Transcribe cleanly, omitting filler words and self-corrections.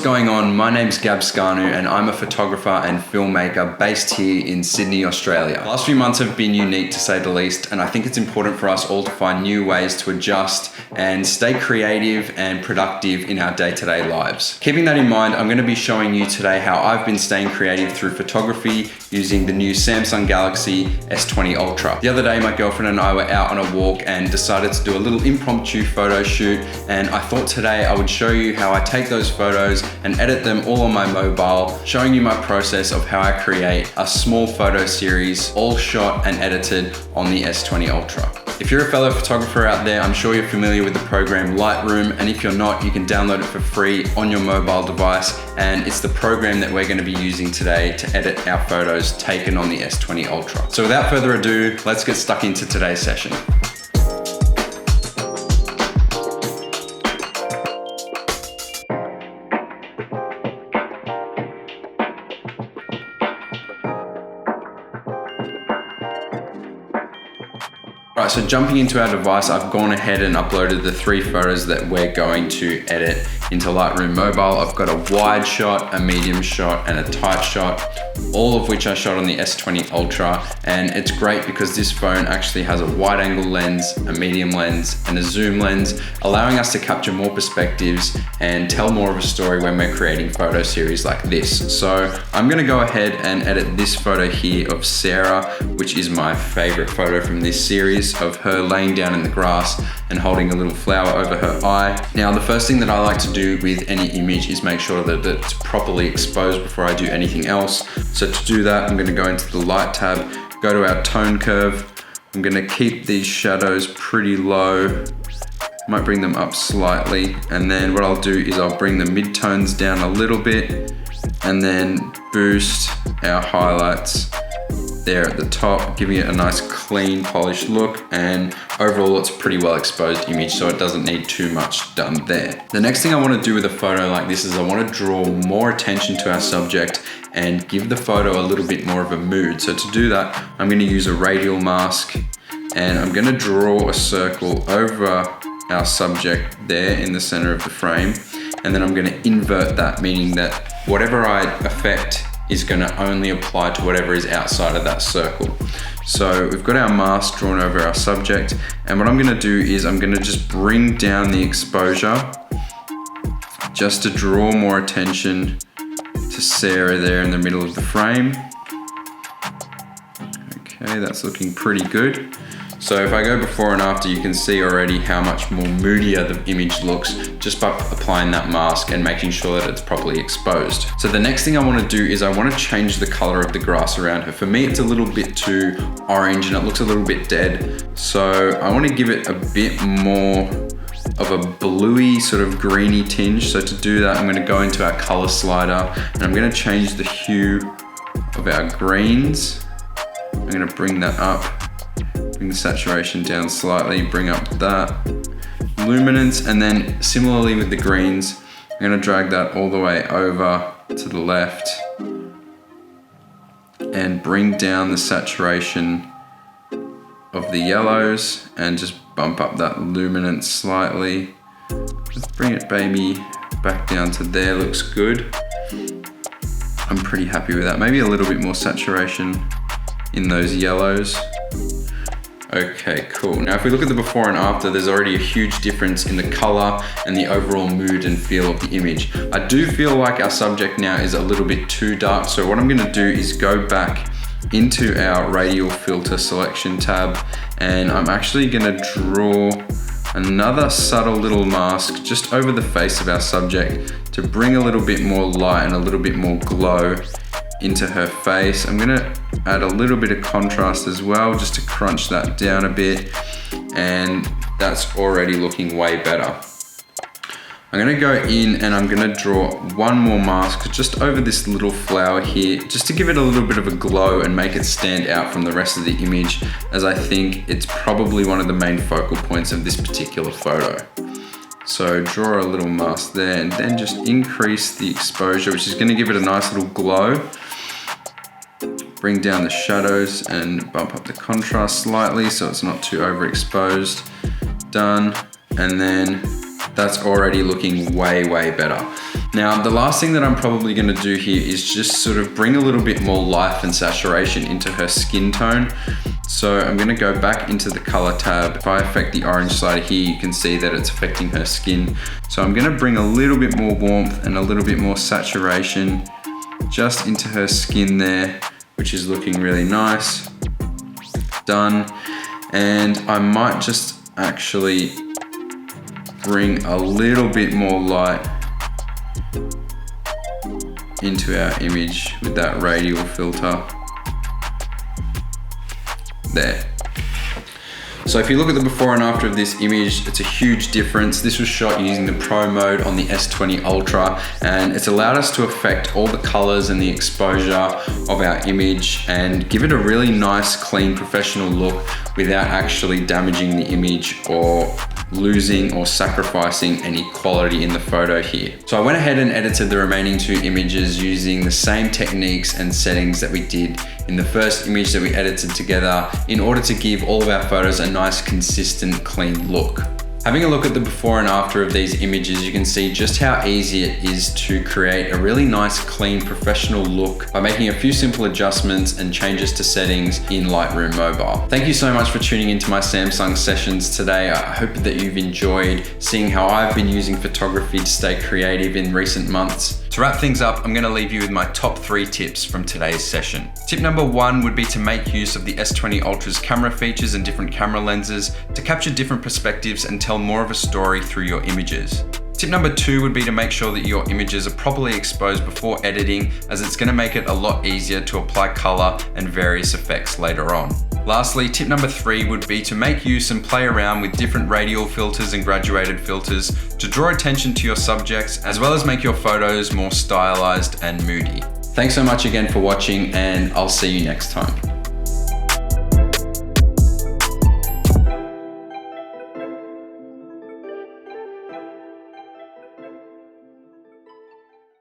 going on? My name's Gab Scanu and I'm a photographer and filmmaker based here in Sydney, Australia. The last few months have been unique to say the least, and I think it's important for us all to find new ways to adjust and stay creative and productive in our day-to-day lives. Keeping that in mind, I'm going to be showing you today how I've been staying creative through photography using the new Samsung Galaxy S20 Ultra. The other day, my girlfriend and I were out on a walk and decided to do a little impromptu photo shoot, and I thought today I would show you how I take those photos and edit them all on my mobile, showing you my process of how I create a small photo series, all shot and edited on the S20 Ultra. If you're a fellow photographer out there, I'm sure you're familiar with the program Lightroom, and if you're not, you can download it for free on your mobile device, and it's the program that we're going to be using today to edit our photos taken on the S20 Ultra. So without further ado, let's get stuck into today's session. Right, so jumping into our device, I've gone ahead and uploaded the 3 photos that we're going to edit into Lightroom Mobile. I've got a wide shot, a medium shot, and a tight shot, all of which I shot on the S20 Ultra. And it's great because this phone actually has a wide angle lens, a medium lens, and a zoom lens, allowing us to capture more perspectives and tell more of a story when we're creating photo series like this. So I'm gonna go ahead and edit this photo here of Sarah, which is my favorite photo from this series, of her laying down in the grass and holding a little flower over her eye. Now, the first thing that I like to do with any image is make sure that it's properly exposed before I do anything else. So to do that, I'm gonna go into the light tab, go to our tone curve. I'm gonna keep these shadows pretty low. Might bring them up slightly. And then what I'll do is I'll bring the midtones down a little bit and then boost our highlights there at the top, giving it a nice clean polished look, and overall it's a pretty well exposed image, so it doesn't need too much done there. The next thing I want to do with a photo like this is I want to draw more attention to our subject and give the photo a little bit more of a mood. So to do that, I'm going to use a radial mask and I'm going to draw a circle over our subject there in the center of the frame, and then I'm going to invert that, meaning that whatever I affect is going to only apply to whatever is outside of that circle. So we've got our mask drawn over our subject, and what I'm going to do is I'm going to just bring down the exposure just to draw more attention to Sarah there in the middle of the frame. Okay, that's looking pretty good. So if I go before and after, you can see already how much more moodier the image looks just by applying that mask and making sure that it's properly exposed. So the next thing I want to do is I want to change the color of the grass around her. For me, it's a little bit too orange and it looks a little bit dead. So I want to give it a bit more of a bluey sort of greeny tinge. So to do that, I'm going to go into our color slider and I'm going to change the hue of our greens. I'm going to bring that up. Bring the saturation down slightly, bring up that luminance, and then similarly with the greens, I'm going to drag that all the way over to the left and bring down the saturation of the yellows and just bump up that luminance slightly. Just bring it maybe back down to there, looks good. I'm pretty happy with that. Maybe a little bit more saturation in those yellows. Okay, cool. Now if we look at the before and after, there's already a huge difference in the color and the overall mood and feel of the image. I do feel like our subject now is a little bit too dark, so what I'm gonna do is go back into our radial filter selection tab, and I'm actually gonna draw another subtle little mask just over the face of our subject to bring a little bit more light and a little bit more glow into her face. I'm gonna add a little bit of contrast as well, just to crunch that down a bit, and that's already looking way better. I'm gonna go in and I'm gonna draw one more mask just over this little flower here, just to give it a little bit of a glow and make it stand out from the rest of the image, as I think it's probably one of the main focal points of this particular photo. So draw a little mask there and then just increase the exposure, which is gonna give it a nice little glow. Bring down the shadows and bump up the contrast slightly so it's not too overexposed. Done. And then that's already looking way, way better. Now, the last thing that I'm probably gonna do here is just sort of bring a little bit more life and saturation into her skin tone. So I'm gonna go back into the color tab. If I affect the orange slider here, you can see that it's affecting her skin. So I'm gonna bring a little bit more warmth and a little bit more saturation just into her skin there, which is looking really nice. Done. And I might just actually bring a little bit more light into our image with that radial filter. There. So if you look at the before and after of this image, it's a huge difference. This was shot using the Pro mode on the S20 Ultra, and it's allowed us to affect all the colors and the exposure of our image and give it a really nice, clean, professional look without actually damaging the image or losing or sacrificing any quality in the photo here. So I went ahead and edited the remaining 2 images using the same techniques and settings that we did in the first image that we edited together in order to give all of our photos a nice, consistent, clean look. Having a look at the before and after of these images, you can see just how easy it is to create a really nice, clean, professional look by making a few simple adjustments and changes to settings in Lightroom Mobile. Thank you so much for tuning into my Samsung sessions today. I hope that you've enjoyed seeing how I've been using photography to stay creative in recent months. To wrap things up, I'm gonna leave you with my top 3 tips from today's session. Tip number 1 would be to make use of the S20 Ultra's camera features and different camera lenses to capture different perspectives and tell more of a story through your images. Tip number 2 would be to make sure that your images are properly exposed before editing, as it's gonna make it a lot easier to apply color and various effects later on. Lastly, tip number 3 would be to make use and play around with different radial filters and graduated filters to draw attention to your subjects, as well as make your photos more stylized and moody. Thanks so much again for watching, and I'll see you next time.